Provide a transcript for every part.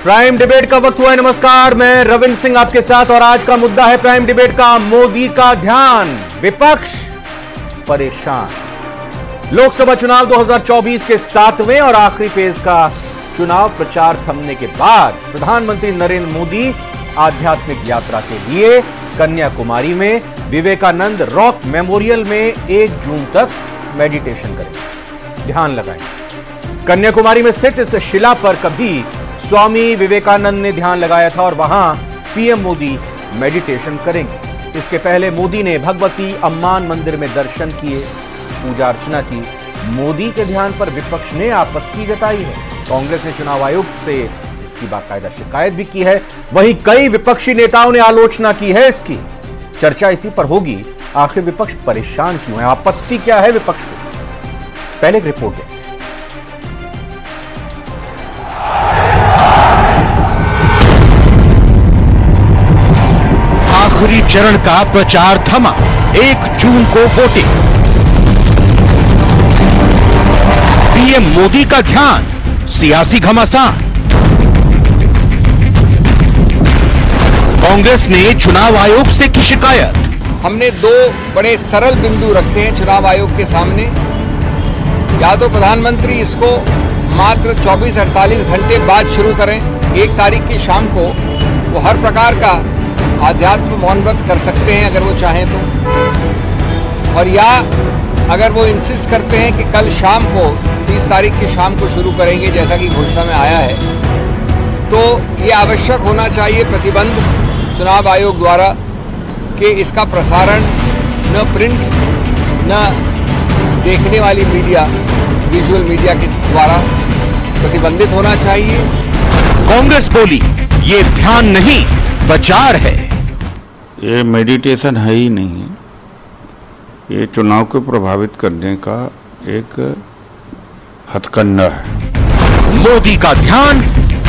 Prime debate का वक्त हुआ है। नमस्कार, मैं रविंद्र सिंह आपके साथ और आज का मुद्दा है प्राइम डिबेट का मोदी का ध्यान, विपक्ष परेशान। लोकसभा चुनाव 2024 के 7वें और आखिरी फेज का चुनाव प्रचार थमने के बाद प्रधानमंत्री नरेंद्र मोदी आध्यात्मिक यात्रा के लिए कन्याकुमारी में विवेकानंद रॉक मेमोरियल में 1 जून तक मेडिटेशन करेंगे, ध्यान लगाएंगे। कन्याकुमारी में स्थित इस शिला पर कभी स्वामी विवेकानंद ने ध्यान लगाया था और वहां पीएम मोदी मेडिटेशन करेंगे। इसके पहले मोदी ने भगवती अम्मान मंदिर में दर्शन किए, पूजा अर्चना की। मोदी के ध्यान पर विपक्ष ने आपत्ति जताई है। कांग्रेस ने चुनाव आयोग से इसकी बाकायदा शिकायत भी की है। वहीं कई विपक्षी नेताओं ने आलोचना की है इसकी। चर्चा इसी पर होगी, आखिर विपक्ष परेशान क्यों है, आपत्ति क्या है विपक्ष को। पहले एक रिपोर्ट है। आखिरी चरण का प्रचार थमा, 1 जून को वोटिंग। पीएम मोदी का ध्यान, सियासी घमासान। कांग्रेस ने चुनाव आयोग से की शिकायत। हमने 2 बड़े सरल बिंदु रखे हैं चुनाव आयोग के सामने। या तो प्रधानमंत्री इसको मात्र 24-48 घंटे बाद शुरू करें, 1 तारीख की शाम को वो हर प्रकार का आध्यात्म मौन व्रत कर सकते हैं अगर वो चाहें तो, और या अगर वो इंसिस्ट करते हैं कि कल शाम को 30 तारीख की शाम को शुरू करेंगे जैसा कि घोषणा में आया है, तो ये आवश्यक होना चाहिए प्रतिबंध चुनाव आयोग द्वारा कि इसका प्रसारण न प्रिंट न देखने वाली मीडिया, विजुअल मीडिया के द्वारा प्रतिबंधित होना चाहिए। कांग्रेस बोली ये ध्यान नहीं, प्रचार है। ये मेडिटेशन है ही नहीं है, ये चुनाव को प्रभावित करने का एक हथकंडा है। मोदी का ध्यान,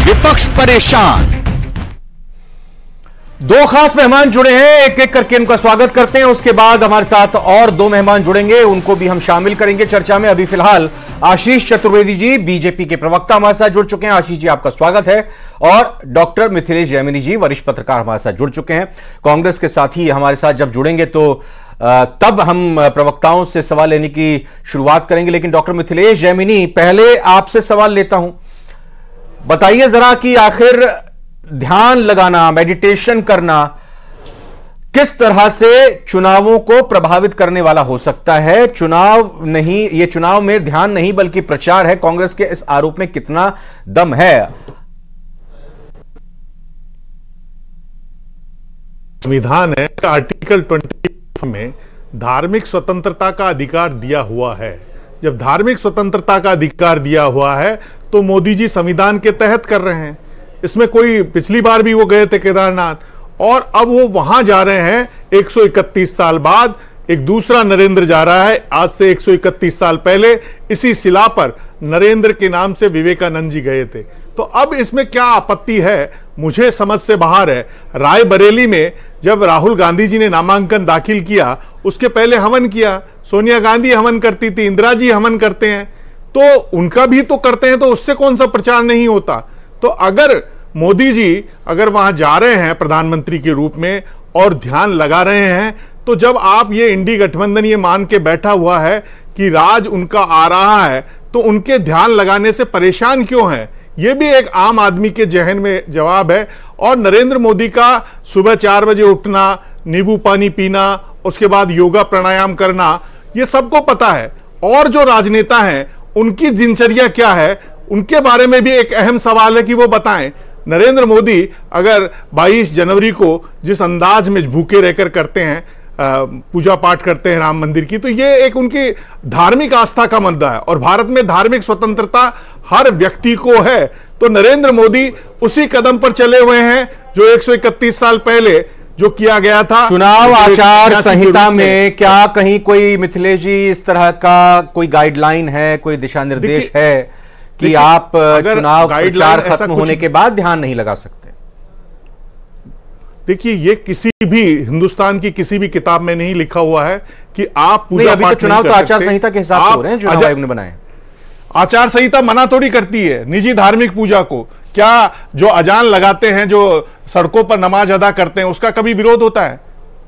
विपक्ष परेशान। 2 खास मेहमान जुड़े हैं, एक एक करके उनका स्वागत करते हैं। उसके बाद हमारे साथ और 2 मेहमान जुड़ेंगे, उनको भी हम शामिल करेंगे चर्चा में। अभी फिलहाल आशीष चतुर्वेदी जी, बीजेपी के प्रवक्ता, हमारे साथ जुड़ चुके हैं। आशीष जी, आपका स्वागत है। और डॉक्टर मिथिलेश जैमिनी जी, वरिष्ठ पत्रकार, हमारे साथ जुड़ चुके हैं। कांग्रेस के साथी हमारे साथ जब जुड़ेंगे तो तब हम प्रवक्ताओं से सवाल लेने की शुरुआत करेंगे। लेकिन डॉक्टर मिथिलेश जैमिनी, पहले आपसे सवाल लेता हूं। बताइए जरा कि आखिर ध्यान लगाना, मेडिटेशन करना किस तरह से चुनावों को प्रभावित करने वाला हो सकता है। चुनाव नहीं, ये चुनाव में ध्यान नहीं बल्कि प्रचार है। कांग्रेस के इस आरोप में कितना दम है? संविधान है, आर्टिकल 20 में धार्मिक स्वतंत्रता का अधिकार दिया हुआ है। जब धार्मिक स्वतंत्रता का अधिकार दिया हुआ है तो मोदी जी संविधान के तहत कर रहे हैं। इसमें कोई, पिछली बार भी वो गए थे केदारनाथ और अब वो वहां जा रहे हैं 131 साल बाद। एक दूसरा नरेंद्र जा रहा है। आज से 131 साल पहले इसी शिला पर नरेंद्र के नाम से विवेकानंद जी गए थे। तो अब इसमें क्या आपत्ति है, मुझे समझ से बाहर है। रायबरेली में जब राहुल गांधी जी ने नामांकन दाखिल किया, उसके पहले हवन किया। सोनिया गांधी हवन करती थी, इंदिरा जी हवन करते हैं, तो उनका भी तो करते हैं, तो उससे कौन सा प्रचार नहीं होता। तो अगर मोदी जी अगर वहां जा रहे हैं प्रधानमंत्री के रूप में और ध्यान लगा रहे हैं, तो जब आप ये इंडी गठबंधन ये मान के बैठा हुआ है कि राज उनका आ रहा है, तो उनके ध्यान लगाने से परेशान क्यों है? ये भी एक आम आदमी के जहन में जवाब है। और नरेंद्र मोदी का सुबह 4 बजे उठना, नींबू पानी पीना, उसके बाद योगा प्राणायाम करना, ये सबको पता है। और जो राजनेता हैं उनकी दिनचर्या क्या है, उनके बारे में भी एक अहम सवाल है कि वो बताएं। नरेंद्र मोदी अगर 22 जनवरी को जिस अंदाज में भूखे रहकर करते हैं, पूजा पाठ करते हैं राम मंदिर की, तो ये एक उनकी धार्मिक आस्था का मुद्दा है। और भारत में धार्मिक स्वतंत्रता हर व्यक्ति को है। तो नरेंद्र मोदी उसी कदम पर चले हुए हैं जो 131 साल पहले जो किया गया था। चुनाव आचार संहिता में क्या कहीं कोई, मिथिलेश जी, इस तरह का कोई गाइडलाइन है, कोई दिशा निर्देश है कि आप चुनाव प्रचार खत्म होने के बाद ध्यान नहीं लगा सकते? देखिए, ये किसी भी हिंदुस्तान की किसी भी किताब में नहीं लिखा हुआ है कि आप पूजा पाठ नहीं कर सकते। चुनाव तो आचार संहिता के हिसाब से हो रहे हैं, चुनाव आयोग ने बनाए। आचार संहिता मना थोड़ी करती है निजी धार्मिक पूजा को, क्या जो अजान लगाते हैं, जो सड़कों पर नमाज अदा करते हैं, उसका कभी विरोध होता है?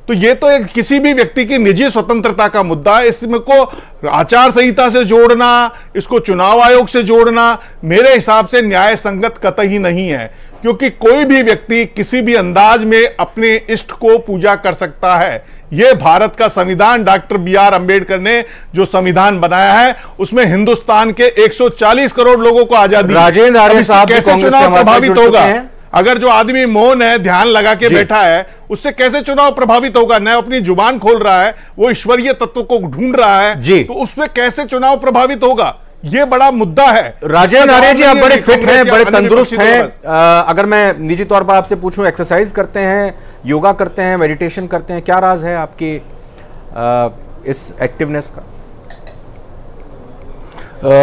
तो ये तो एक किसी भी व्यक्ति की निजी स्वतंत्रता का मुद्दा है। इसमें को आचार संहिता से जोड़ना, इसको चुनाव आयोग से जोड़ना मेरे हिसाब से न्याय संगत कतई नहीं है, क्योंकि कोई भी व्यक्ति किसी भी अंदाज में अपने इष्ट को पूजा कर सकता है। यह भारत का संविधान, डॉक्टर BR अम्बेडकर ने जो संविधान बनाया है, उसमें हिंदुस्तान के 140 करोड़ लोगों को आजादी। राजेंद्र आर्य साहब कैसे चुनाव प्रभावित होगा? अगर जो आदमी मौन है, ध्यान लगा के बैठा है, उससे कैसे चुनाव प्रभावित होगा? न अपनी जुबान खोल रहा है, वो ईश्वरीय तत्व को ढूंढ रहा है, तो उसमें कैसे चुनाव प्रभावित होगा? ये बड़ा मुद्दा है। राजेंद्र आर्य जी, आप बड़े फिट हैं, बड़े तंदुरुस्त हैं। अगर मैं निजी तौर पर आपसे पूछूं, एक्सरसाइज करते हैं, योगा करते हैं, मेडिटेशन करते हैं, क्या राज है आपकी इस एक्टिवनेस का?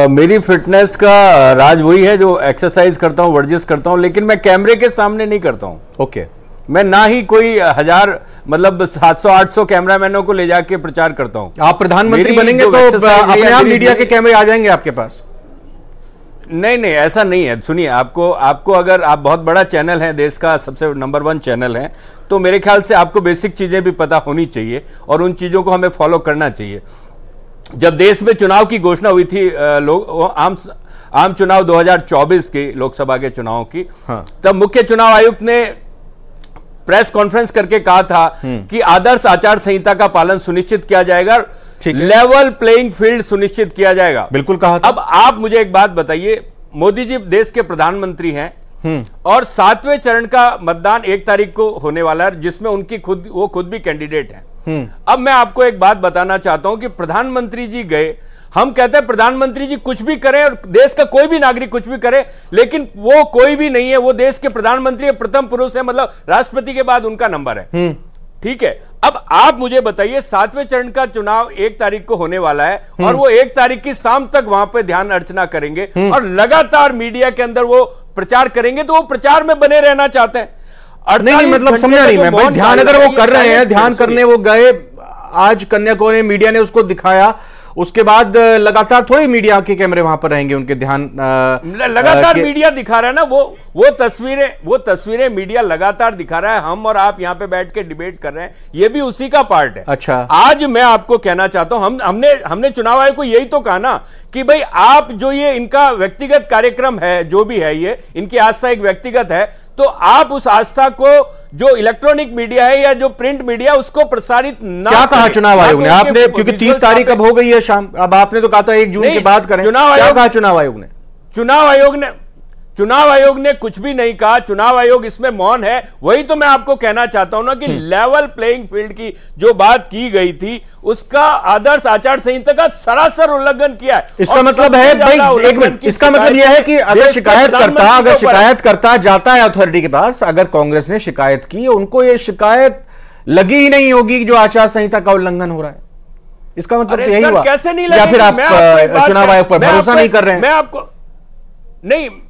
मेरी फिटनेस का राज वही है जो एक्सरसाइज करता हूं, वर्जिश करता हूं, लेकिन मैं कैमरे के सामने नहीं करता हूं। ओके। मैं ना ही कोई 1000 मतलब 700-800 कैमरामैनों को ले जाके प्रचार करता हूं। आप प्रधानमंत्री बनेंगे तो अपने आप मीडिया के कैमरे आ जाएंगे आपके पास? नहीं, ऐसा नहीं है। सुनिए, आपको अगर आप बहुत बड़ा चैनल है, देश का सबसे नंबर 1 चैनल है, तो मेरे ख्याल से आपको बेसिक चीजें भी पता होनी चाहिए और उन चीजों को हमें फॉलो करना चाहिए। जब देश में चुनाव की घोषणा हुई थी, आम चुनाव 2024 के लोकसभा के चुनाव की, तब मुख्य चुनाव आयुक्त ने प्रेस कॉन्फ्रेंस करके कहा था कि आदर्श आचार संहिता का पालन सुनिश्चित किया जाएगा, लेवल प्लेइंग फील्ड सुनिश्चित किया जाएगा। बिल्कुल कहा था। अब आप मुझे एक बात बताइए, मोदी जी देश के प्रधानमंत्री हैं और 7वें चरण का मतदान 1 तारीख को होने वाला है, जिसमें वो खुद भी कैंडिडेट हैं। अब मैं आपको एक बात बताना चाहता हूं कि प्रधानमंत्री जी गए, हम कहते हैं प्रधानमंत्री जी कुछ भी करें और देश का कोई भी नागरिक कुछ भी करे, लेकिन वो कोई भी नहीं है, वो देश के प्रधानमंत्री प्रथम पुरुष है, मतलब राष्ट्रपति के बाद उनका नंबर है। ठीक है, अब आप मुझे बताइए, 7वें चरण का चुनाव 1 तारीख को होने वाला है और वो 1 तारीख की शाम तक वहां पे ध्यान अर्चना करेंगे और लगातार मीडिया के अंदर वो प्रचार करेंगे, तो वो प्रचार में बने रहना चाहते हैं। नहीं, मतलब समझा नहीं मैं भाई। ध्यान अगर वो कर रहे हैं, ध्यान करने वो गए, आज कन्याकुमारी मीडिया ने उसको दिखाया, उसके बाद लगातार थोड़ी मीडिया के कैमरे वहां पर रहेंगे, उनके ध्यान लगातार मीडिया दिखा रहा है ना, वो तस्वीरें मीडिया लगातार दिखा रहा है। हम और आप यहां पे बैठ के डिबेट कर रहे हैं, ये भी उसी का पार्ट है। अच्छा, आज मैं आपको कहना चाहता हूं, हमने चुनाव आयोग को यही तो कहा ना कि भाई आप जो ये इनका व्यक्तिगत कार्यक्रम है, जो भी है, ये इनकी आस्था एक व्यक्तिगत है, तो आप उस आस्था को जो इलेक्ट्रॉनिक मीडिया है या जो प्रिंट मीडिया, उसको प्रसारित ना। क्या कहा चुनाव आयोग ने? आपने, क्योंकि 30 तारीख अब हो गई है शाम, अब आपने तो कहा था 1 जून के बाद करें। क्या कहा चुनाव आयोग ने? चुनाव आयोग ने कुछ भी नहीं कहा। चुनाव आयोग इसमें मौन है। वही तो मैं आपको कहना चाहता हूं ना कि लेवल प्लेइंग फील्ड की जो बात की गई थी, उसका आदर्श आचार संहिता का सरासर उल्लंघन किया है। इसका मतलब है भाई, एक मिनट, इसका मतलब यह है कि अगर शिकायत करता जाता है अथॉरिटी के पास, अगर कांग्रेस ने शिकायत की, उनको यह शिकायत लगी ही नहीं होगी जो आचार संहिता का उल्लंघन हो रहा है। इसका मतलब यही हुआ? कैसे नहीं या फिर आप चुनाव आयोग पर भरोसा नहीं कर रहे हैं?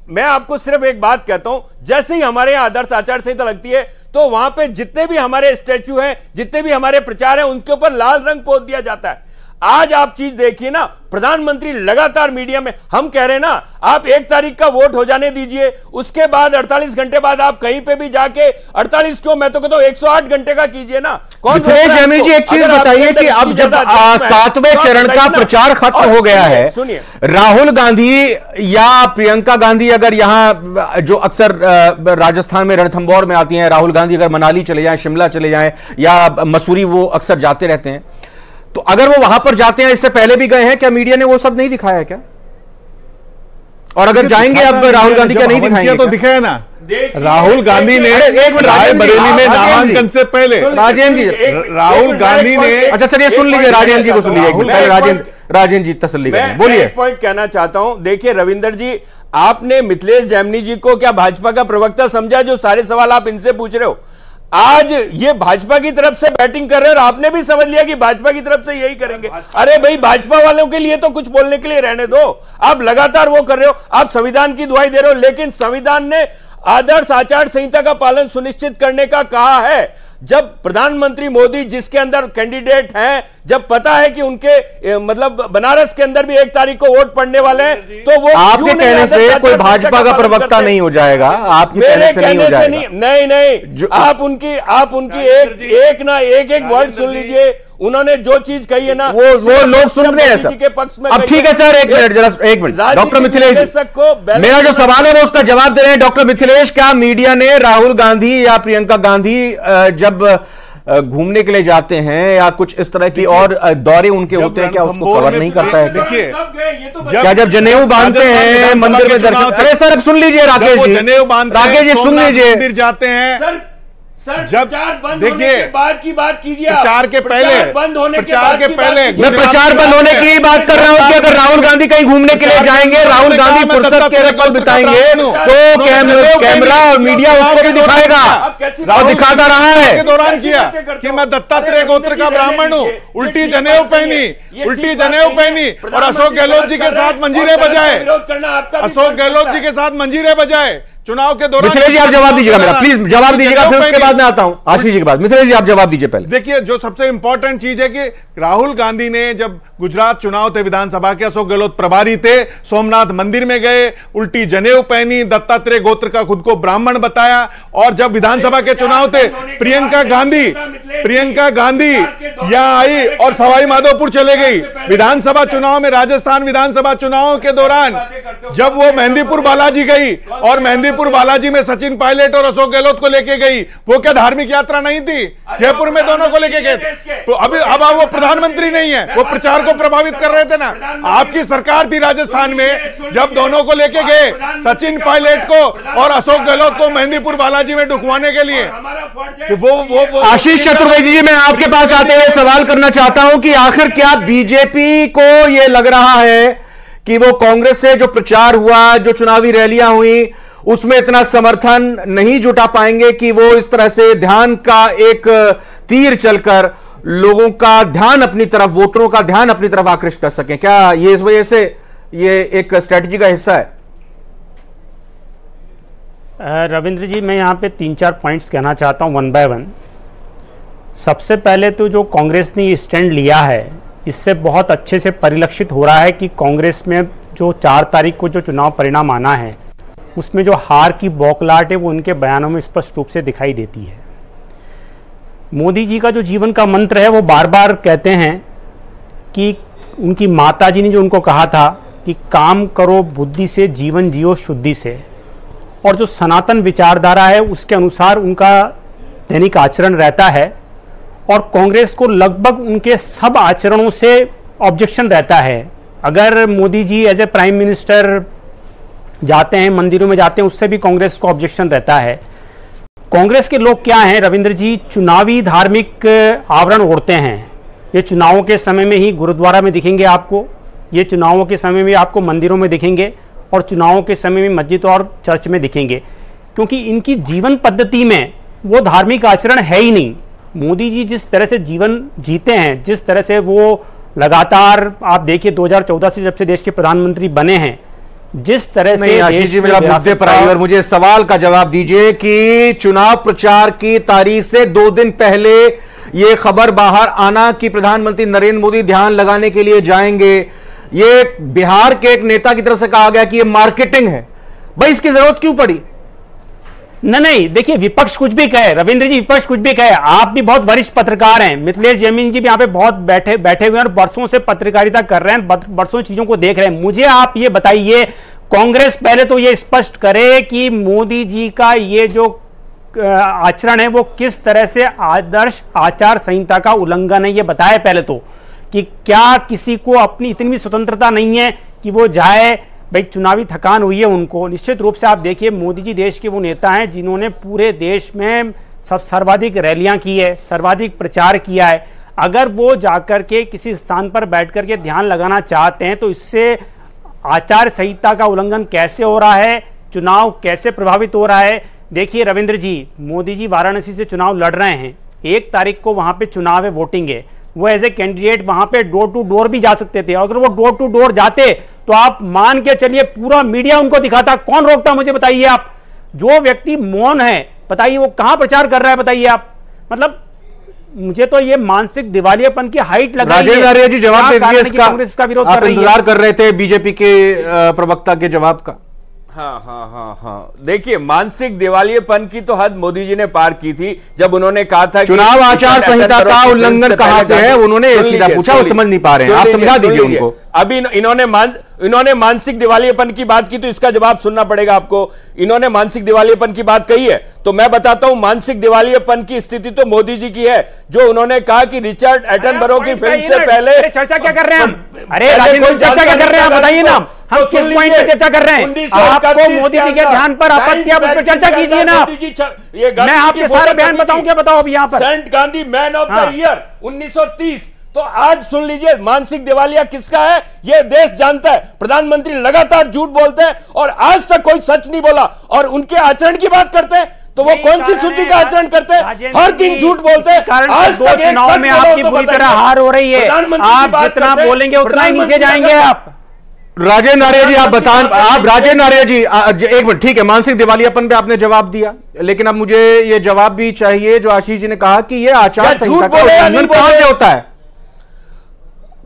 मैं आपको सिर्फ एक बात कहता हूं, जैसे ही हमारे यहां आदर्श आचार संहिता लगती है, तो वहां पे जितने भी हमारे स्टैच्यू हैं, जितने भी हमारे प्रचार हैं, उनके ऊपर लाल रंग पोत दिया जाता है। आज आप चीज देखिए ना, प्रधानमंत्री लगातार मीडिया में, हम कह रहे हैं ना, आप 1 तारीख का वोट हो जाने दीजिए, उसके बाद 48 घंटे बाद आप कहीं पे भी जाके 48 क्यों, मैं तो कहता हूं 108 घंटे का कीजिए ना। कौन जैमिल जी, एक चीज बताइए कि अब जब 7वें चरण का प्रचार खत्म हो गया है, सुनिए, राहुल गांधी या प्रियंका गांधी अगर यहां, जो अक्सर राजस्थान में रणथंभौर में आती हैं, राहुल गांधी अगर मनाली चले जाएं, शिमला चले जाएं या मसूरी, वो अक्सर जाते रहते हैं, तो अगर वो वहां पर जाते हैं, इससे पहले भी गए हैं, क्या मीडिया ने वो सब नहीं दिखाया क्या? और अगर जाएंगे अब राहुल गांधी क्या नहीं दिखाएंगे? तो दिखाया ना, राहुल गांधी ने रायबरेली में नामांकन से पहले, राजेंद्र जी, राहुल गांधी ने, अच्छा चलिए सुन लीजिए, राजेंद्र जी को सुन लीजिए, राजेंद्र जी तसल्ली करें, बोलिए। एक पॉइंट कहना चाहता हूं, देखिए रविंदर जी, आपने मिथिलेश जैमिनी जी को क्या भाजपा का प्रवक्ता समझा, जो सारे सवाल आप इनसे पूछ रहे हो? आज ये भाजपा की तरफ से बैटिंग कर रहे हैं और आपने भी समझ लिया कि भाजपा की तरफ से यही करेंगे। अरे भाई, भाजपा वालों के लिए तो कुछ बोलने के लिए रहने दो। आप लगातार वो कर रहे हो, आप संविधान की दुहाई दे रहे हो, लेकिन संविधान ने आदर्श आचार संहिता का पालन सुनिश्चित करने का कहा है। जब प्रधानमंत्री मोदी जिसके अंदर कैंडिडेट हैं, जब पता है कि उनके मतलब बनारस के अंदर भी 1 तारीख को वोट पड़ने वाले हैं, तो वो आपके कहने से कोई भाजपा का प्रवक्ता नहीं हो जाएगा, आपके कहने से नहीं हो जाएगा। नहीं, आप उनकी एक वर्ड सुन लीजिए। उन्होंने जो चीज कही है ना, वो लोग सुन रहे हैं सर के पक्ष में। अब ठीक है सर, एक मिनट जरा, एक मिनट डॉक्टर मिथिलेश, मेरा जो सवाल है वो उसका जवाब दे रहे हैं डॉक्टर मिथिलेश। क्या मीडिया ने राहुल गांधी या प्रियंका गांधी जब घूमने के लिए जाते हैं या कुछ इस तरह की और दौरे उनके होते हैं, क्या उसको कवर नहीं करता है? क्या जब जनेऊ बांधते हैं मंदिर में दर्शन? अरे सर अब सुन लीजिए राकेश जी सुन लीजिए, जाते हैं जब देखिए बाद की बात कीजिए, प्रचार के पहले बंद होने प्रचार के पहले मैं प्रचार बंद होने की बात कर रहा हूं कि अगर राहुल गांधी कहीं घूमने के लिए जाएंगे, राहुल गांधी फुर्सत के पल बिताएंगे तो कैमरा और मीडिया उसको भी दिखाएगा और दिखाता रहा है। के दौरान किया कि मैं दत्तात्रेय गोत्र का ब्राह्मण हूं, उल्टी जनेऊ पहनी और अशोक गहलोत जी के साथ मंजीरे बजाए, अशोक गहलोत जी के साथ मंजीरे बजाए चुनाव के दौरान। मिथिलेश जी आप जवाब दीजिएगा मेरा, प्लीज जवाब दीजिएगा, फिर उसके बाद मैं आता हूं आशीष जी के बाद। मिथिलेश जी आप जवाब दीजिए पहले। देखिए जो सबसे इंपॉर्टेंट चीज है कि राहुल गांधी ने जब गुजरात चुनाव थे विधानसभा के, अशोक गहलोत प्रभारी थे, सोमनाथ मंदिर में गए, उल्टी जनेऊ पहनी, दत्तात्रेय गोत्र का खुद को ब्राह्मण बताया, और जब विधानसभा के चुनाव थे प्रियंका गांधी यहां आई और सवाई माधोपुर चले गई। विधानसभा चुनाव में, राजस्थान विधानसभा चुनाव के दौरान जब वो मेहंदीपुर बालाजी गई और मेहंदीपुर बालाजी में सचिन पायलट और अशोक गहलोत को लेके गई, वो क्या धार्मिक यात्रा नहीं थी? जयपुर में दोनों को लेके गए। तो अब वो प्रधानमंत्री नहीं है, वो प्रचार को प्रभावित कर रहे थे ना। आपकी सरकार थी राजस्थान में जब दोनों को लेके गए, सचिन पायलट को और अशोक गहलोत को मेहंदीपुर बालाजी में ढुकवाने के लिए। वो आशीष चतुर्वेदी जी मैं आपके पास आते हुए सवाल करना चाहता हूं कि आखिर क्या बीजेपी को यह लग रहा है कि वो कांग्रेस से जो प्रचार हुआ, जो चुनावी रैलियां हुई, उसमें इतना समर्थन नहीं जुटा पाएंगे कि वो इस तरह से ध्यान का एक तीर चलकर लोगों का ध्यान अपनी तरफ, वोटरों का ध्यान अपनी तरफ आकृष्ट कर सकें? क्या ये इस वजह से ये एक स्ट्रेटजी का हिस्सा है? रविंद्र जी मैं यहाँ पे 3-4 पॉइंट्स कहना चाहता हूँ वन बाय वन। सबसे पहले तो जो कांग्रेस ने स्टैंड लिया है, इससे बहुत अच्छे से परिलक्षित हो रहा है कि कांग्रेस में जो 4 तारीख को जो चुनाव परिणाम आना है, उसमें जो हार की बौखलाहट है वो उनके बयानों में स्पष्ट रूप से दिखाई देती है। मोदी जी का जो जीवन का मंत्र है, वो बार बार कहते हैं कि उनकी माता जी ने जो उनको कहा था कि काम करो बुद्धि से, जीवन जियो शुद्धि से, और जो सनातन विचारधारा है उसके अनुसार उनका दैनिक आचरण रहता है। और कांग्रेस को लगभग उनके सब आचरणों से ऑब्जेक्शन रहता है। अगर Modi ji as a prime minister जाते हैं, मंदिरों में जाते हैं, उससे भी कांग्रेस को ऑब्जेक्शन रहता है। कांग्रेस के लोग क्या हैं रविंद्र जी, चुनावी धार्मिक आवरण ओढ़ते हैं। ये चुनावों के समय में ही गुरुद्वारा में दिखेंगे आपको, ये चुनावों के समय में आपको मंदिरों में दिखेंगे, और चुनावों के समय में मस्जिद और चर्च में दिखेंगे, क्योंकि इनकी जीवन पद्धति में वो धार्मिक आचरण है ही नहीं। मोदी जी जिस तरह से जीवन जीते हैं, जिस तरह से वो लगातार, आप देखिए 2014 से जब से देश के प्रधानमंत्री बने हैं, जिस तरह से आशीष जी मेरा मुद्दे पर आइए और मुझे सवाल का जवाब दीजिए कि चुनाव प्रचार की तारीख से 2 दिन पहले यह खबर बाहर आना कि प्रधानमंत्री नरेंद्र मोदी ध्यान लगाने के लिए जाएंगे, ये बिहार के एक नेता की तरफ से कहा गया कि ये मार्केटिंग है। भाई इसकी जरूरत क्यों पड़ी? नहीं, देखिए विपक्ष कुछ भी कहे रविंद्र जी, विपक्ष कुछ भी कहे, आप भी बहुत वरिष्ठ पत्रकार हैं, मिथिलेश जैमिनी जी भी यहाँ पे बहुत बैठे हुए हैं और बरसों से पत्रकारिता कर रहे हैं, बरसों चीजों को देख रहे हैं। मुझे आप ये बताइए, कांग्रेस पहले तो ये स्पष्ट करे कि मोदी जी का ये जो आचरण है वो किस तरह से आदर्श आचार संहिता का उल्लंघन है, ये बताए पहले तो, कि क्या किसी को अपनी इतनी भी स्वतंत्रता नहीं है कि वो जाए। भाई चुनावी थकान हुई है उनको, निश्चित रूप से आप देखिए मोदी जी देश के वो नेता हैं जिन्होंने पूरे देश में सर्वाधिक रैलियां की है, सर्वाधिक प्रचार किया है। अगर वो जाकर के किसी स्थान पर बैठ करके ध्यान लगाना चाहते हैं तो इससे आचार संहिता का उल्लंघन कैसे हो रहा है, चुनाव कैसे प्रभावित हो रहा है। देखिए रविंद्र जी, मोदी जी वाराणसी से चुनाव लड़ रहे हैं, 1 तारीख को वहां पे चुनाव है, वोटिंग है, वो एज ए कैंडिडेट वहां पे डोर टू डोर भी जा सकते थे। अगर वो डोर टू डोर जाते तो आप मान के चलिए पूरा मीडिया उनको दिखाता, कौन रोकता मुझे बताइए आप। जो व्यक्ति मौन है, बताइए वो कहां प्रचार कर रहा है, बताइए आप। मतलब मुझे तो ये मानसिक दिवालियापन की हाइट लग रही है। राजेंद्र आर्य जी जवाब दे दीजिए इसका, कांग्रेस इसका विरोध आप कर रही है। इंतजार कर रहे थे बीजेपी के प्रवक्ता के जवाब का। हाँ। देखिए, मानसिक दिवालियेपन की तो हद मोदी जी ने पार की थी जब उन्होंने कहा था चुनाव आचार संहिता का उल्लंघन कहां से है, उन्होंने सीधा पूछा, वो समझ नहीं पा रहे हैं, आप समझा दीजिए उनको। अभी इन्होंने मानसिक दिवालियेपन की बात की तो इसका जवाब सुनना पड़ेगा आपको। इन्होंने मानसिक दिवालियेपन की बात कही है तो मैं बताता हूं मानसिक दिवालियेपन की स्थिति तो मोदी जी की है, जो उन्होंने कहा कि रिचर्ड एटनबरो की फिल्म से पहले। चर्चा क्या कर रहे हैं हम? अरे राजेंद्र, चर्चा क्या कर रहे हैं बताइए ना, हम किस पॉइंट पे चर्चा कर रहे हैं? आपको मोदी जी के ध्यान पर आपत्ति, आप उस पर चर्चा कीजिए ना। मैं आपके सारे बयान बताऊं क्या? बताओ अभी यहाँ पर। Saint Gandhi man of the year 1930। तो आज सुन लीजिए, मानसिक दिवालिया किसका है यह देश जानता है। प्रधानमंत्री लगातार झूठ बोलते हैं और आज तक कोई सच नहीं बोला, और उनके आचरण की बात करते हैं तो वो कौन सी शुद्धि का आचरण करते हैं? हर दिन झूठ बोलते हैं। आज तक चुनाव में आपकी बुरी तरह हार हो रही है, आप जितना बोलेंगे उतना ही नीचे जाएंगे आप। राजेंद्र आर्य जी आप बताएं, आप राजेंद्र आर्य जी एक मिनट, ठीक है, मानसिक दिवालियापन पे आपने जवाब दिया, लेकिन अब मुझे ये जवाब भी चाहिए जो आशीष जी ने कहा कि ये आचार संहिता का उल्लंघन कहां से होता है।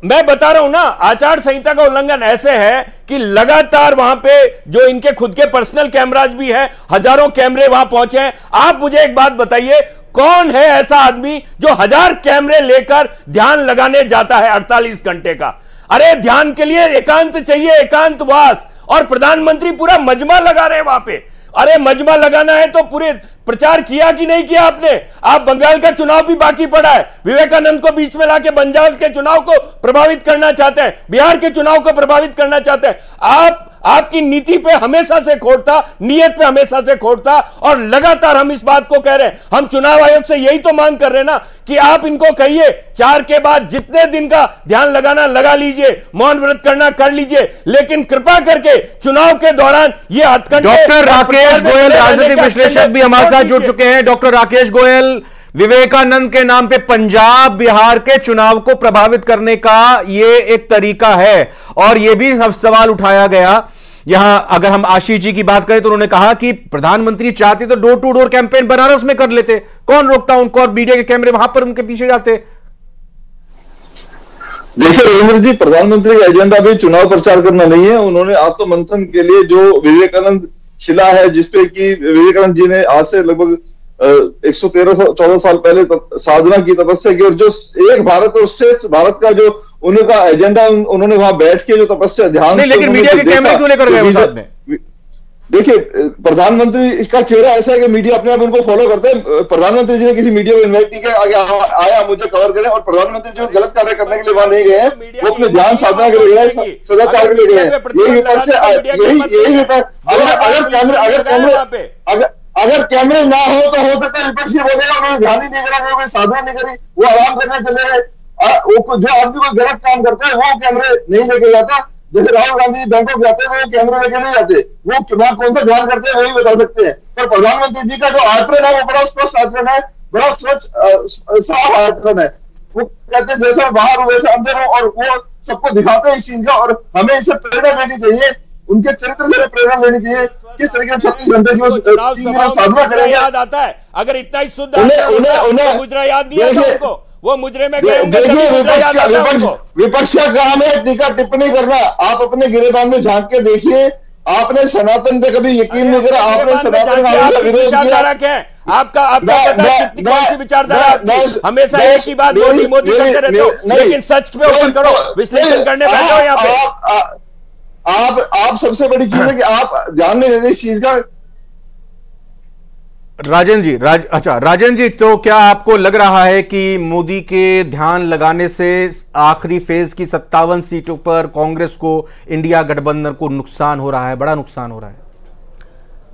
मैं बता रहा हूं ना, आचार संहिता का उल्लंघन ऐसे है कि लगातार वहां पे जो इनके खुद के पर्सनल कैमराज भी है, हजारों कैमरे वहां पहुंचे हैं। आप मुझे एक बात बताइए, कौन है ऐसा आदमी जो 1000 कैमरे लेकर ध्यान लगाने जाता है 48 घंटे का? अरे ध्यान के लिए एकांत चाहिए, एकांतवास, और प्रधानमंत्री पूरा मजमा लगा रहे हैं वहां पे। अरे मजमा लगाना है तो पूरे प्रचार किया कि नहीं किया आपने? आप बंगाल का चुनाव भी बाकी पड़ा है, विवेकानंद को बीच में लाके बंगाल के चुनाव को प्रभावित करना चाहते हैं, बिहार के चुनाव को प्रभावित करना चाहते हैं। आपकी नीति पे हमेशा से खोट था, नियत पे हमेशा से खोट था, और लगातार हम इस बात को कह रहे हैं। हम चुनाव आयोग से यही तो मांग कर रहे हैं ना कि आप इनको कहिए 4 के बाद जितने दिन का ध्यान लगाना लगा लीजिए, मौन व्रत करना कर लीजिए, लेकिन कृपा करके चुनाव के दौरान ये हथकंडे। डॉक्टर राकेश गोयल राजनीतिक विश्लेषक भी हमारे साथ जुड़ चुके हैं। डॉक्टर राकेश गोयल, विवेकानंद के नाम पे पंजाब बिहार के चुनाव को प्रभावित करने का ये एक तरीका है, और ये भी सवाल उठाया गया यहां। अगर हम आशीष जी की बात करें तो उन्होंने कहा कि प्रधानमंत्री चाहते तो door to door campaign Banaras में कर लेते, कौन रोकता उनको, और मीडिया के कैमरे वहां पर उनके पीछे जाते। देखिए रविंद्र जी, प्रधानमंत्री का एजेंडा भी चुनाव प्रचार करना नहीं है। उन्होंने आत्म मंथन के लिए जो विवेकानंद शिला है, जिसपे कि विवेकानंद जी ने आज से लगभग 113-14 साल पहले साधना की, तपस्या की, और जो एक भारत और श्रेष्ठ भारत का जो उनका एजेंडा उन्होंने वहां बैठ के जो तपस्या ध्यान। नहीं, लेकिन मीडिया के कैमरे क्यों लेकर गए साथ में? देखिए, प्रधानमंत्री इसका चेहरा ऐसा है कि मीडिया अपने आप उनको फॉलो करते हैं। प्रधानमंत्री जी ने किसी मीडिया को इन्वाइट नहीं किया, आगे आया मुझे कवर करें, और प्रधानमंत्री जो गलत कार्य करने के लिए वहां नहीं गए हैं, वो अपने ध्यान साधना के लिए गए, सदाचार के लिए गए हैं। यही विपक्ष है, यही विपक्ष। अगर कैमरे ना हो तो हो सकता है विपक्ष बोलेगा उन्होंने ध्यान ही नहीं करा, उन्होंने साधना नहीं करी, वो आराम करने चले गए। जो आदमी कोई गलत काम करता है वो कैमरे नहीं लेके जाता। जैसे राहुल गांधी बैंकॉक जाते हैं, वो कैमरे लेके नहीं जाते, वो चुनाव कौन सा ध्यान करते हैं वही बता सकते हैं। पर प्रधानमंत्री जी का जो आचरण है वो बड़ा स्पष्ट आचरण है, बड़ा स्वच्छ साफ आचरण है। वो कहते हैं जैसा बाहर हो वैसा अंदर हो, और वो सबको दिखाते हैं इस चीज का, और हमें इससे प्रेरणा लेनी चाहिए, उनके चरित्र से प्रेरणा लेनी चाहिए। किस तरीके से 36 घंटे की साधना करेंगे, याद आता है। अगर इतना ही शुद्ध मुजरा याद नहीं आता उनको, वो मुजरे में विपक्ष का काम है टीका टिप्पणी करना। आप अपने गिरेबान में झांक के देखिए, आपने सनातन पे कभी यकीन नहीं करा, आपने सनातन का विरोध किया। आपका कौन सी विचारधारा? हमेशा एक ही बात मोदी करते रहते हो, लेकिन सच पे ऊपर करो, विश्लेषण करने बैठो यहाँ पे। आप सबसे बड़ी चीज है कि आप ध्यान नहीं देते इस चीज का। राजेंद्र जी, राजेंद्र जी, तो क्या आपको लग रहा है कि मोदी के ध्यान लगाने से आखिरी फेज की 57 सीटों पर कांग्रेस को, इंडिया गठबंधन को नुकसान हो रहा है, बड़ा नुकसान हो रहा है?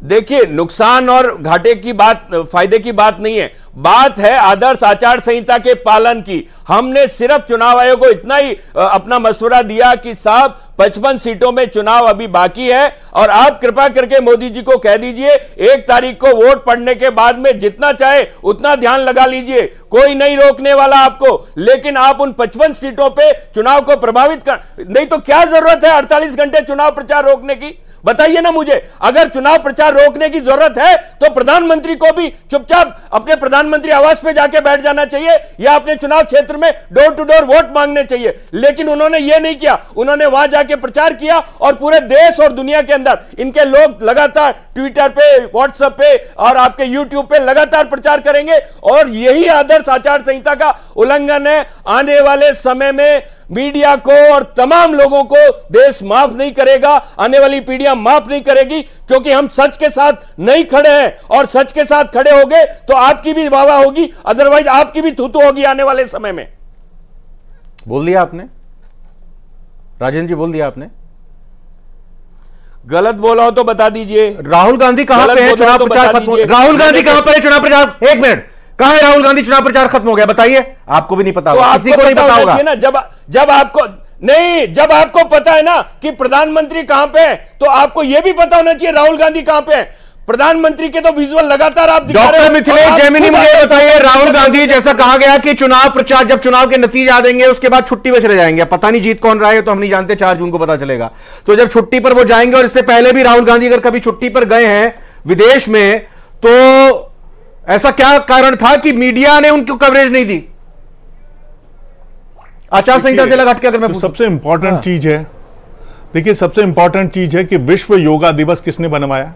देखिए, नुकसान और घाटे की बात, फायदे की बात नहीं है, बात है आदर्श आचार संहिता के पालन की। हमने सिर्फ चुनाव आयोग को इतना ही अपना मशवरा दिया कि साहब 55 सीटों में चुनाव अभी बाकी है, और आप कृपा करके मोदी जी को कह दीजिए 1 तारीख को वोट पड़ने के बाद में जितना चाहे उतना ध्यान लगा लीजिए, कोई नहीं रोकने वाला आपको, लेकिन आप उन 55 सीटों पे चुनाव को प्रभावित कर, नहीं तो क्या जरूरत है 48 घंटे चुनाव प्रचार रोकने की? बताइए ना मुझे। अगर चुनाव प्रचार रोकने की जरूरत है तो प्रधानमंत्री को भी चुपचाप अपने प्रधानमंत्री आवास पे जाके बैठ जाना चाहिए या अपने चुनाव क्षेत्र में डोर टू डोर वोट मांगने चाहिए। लेकिन उन्होंने यह नहीं किया, उन्होंने वहां जाके प्रचार किया और पूरे देश और दुनिया के अंदर इनके लोग लगातार ट्विटर पे, व्हाट्सएप पे और आपके यूट्यूब पे लगातार प्रचार करेंगे और यही आदर्श आचार संहिता का उल्लंघन है। आने वाले समय में मीडिया को और तमाम लोगों को देश माफ नहीं करेगा, आने वाली पीढ़ियां माफ नहीं करेगी, क्योंकि हम सच के साथ नहीं खड़े हैं और सच के साथ खड़े होंगे तो आपकी भी वाह वाह होगी, अदरवाइज आपकी भी थूथू होगी आने वाले समय में। बोल दिया आपने राजेंद्र जी, बोल दिया आपने। गलत बोला हो तो बता दीजिए। राहुल गांधी कहां पे है? चुनाव प्रचार खत्म हो गया। राहुल गांधी कहां पर है? चुनाव प्रचार, एक मिनट, कहां है राहुल गांधी? चुनाव प्रचार खत्म हो गया, बताइए। आपको भी नहीं पता होगा, किसी को नहीं पता होगा ना। जब आपको नहीं, जब आपको पता है ना कि प्रधानमंत्री कहां पे है तो आपको यह भी पता होना चाहिए राहुल गांधी कहां पे है। प्रधानमंत्री के तो विजुअल लगातार आप दिखा रहे हैं। डॉक्टर मिथिलेश जैमिनी, मुझे बताइए, राहुल गांधी जैसा कहा गया कि चुनाव प्रचार, जब चुनाव के नतीजे आ देंगे उसके बाद छुट्टी पे चले जाएंगे। पता नहीं जीत कौन रहा है तो हम नहीं जानते, 4 जून को पता चलेगा। तो जब छुट्टी पर वो जाएंगे, और इससे पहले भी राहुल गांधी अगर कभी छुट्टी पर गए हैं विदेश में, तो ऐसा क्या कारण था कि मीडिया ने उनको कवरेज नहीं दी? आचार संहिता से लगा के अगर मैं सबसे इंपॉर्टेंट चीज है, देखिए सबसे इंपॉर्टेंट चीज है कि विश्व योगा दिवस किसने बनवाया?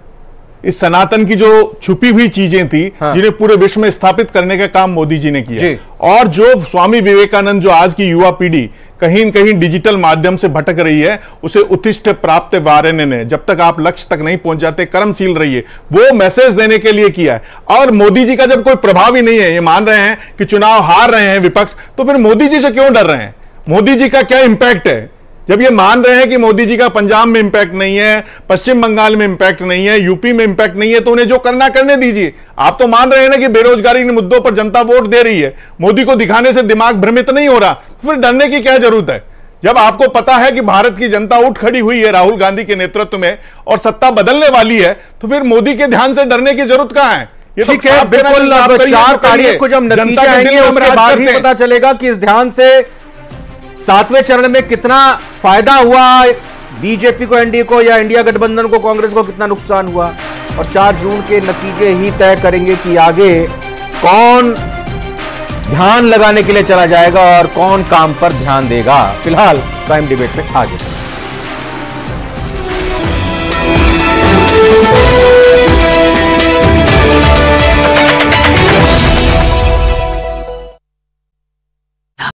इस सनातन की जो छुपी हुई चीजें थी, जिन्हें पूरे विश्व में स्थापित करने का काम मोदी जी ने किया। और जो स्वामी विवेकानंद, जो आज की युवा पीढ़ी कहीं न कहीं डिजिटल माध्यम से भटक रही है, उसे उत्तिष्ठ प्राप्त वारेण्य ने, जब तक आप लक्ष्य तक नहीं पहुंच जाते कर्मशील रहिए, वो मैसेज देने के लिए किया है। और मोदी जी का जब कोई प्रभाव ही नहीं है, ये मान रहे हैं कि चुनाव हार रहे हैं विपक्ष, तो फिर मोदी जी से क्यों डर रहे हैं? मोदी जी का क्या इंपैक्ट है? जब ये मान रहे हैं कि मोदी जी का पंजाब में इंपैक्ट नहीं है, पश्चिम बंगाल में इंपैक्ट नहीं है, यूपी में इंपैक्ट नहीं है, तो उन्हें जो करना करने दीजिए। आप तो मान रहे हैं ना कि बेरोजगारी के मुद्दों पर जनता वोट दे रही है, मोदी को दिखाने से दिमाग भ्रमित नहीं हो रहा, फिर डरने की क्या जरूरत है? जब आपको पता है कि भारत की जनता उठ खड़ी हुई है राहुल गांधी के नेतृत्व में और सत्ता बदलने वाली है, तो फिर मोदी के ध्यान से डरने की जरूरत कहां है? ये ठीक है, बिल्कुल। 4 तारीख को जब नतीजे आएंगे उसके बाद ही पता चलेगा कि इस ध्यान से 7वें चरण में कितना फायदा हुआ बीजेपी को, एनडीए को, या इंडिया गठबंधन को, कांग्रेस को कितना नुकसान हुआ। और 4 जून के नतीजे ही तय करेंगे कि आगे कौन ध्यान लगाने के लिए चला जाएगा और कौन काम पर ध्यान देगा। फिलहाल प्राइम डिबेट में आगे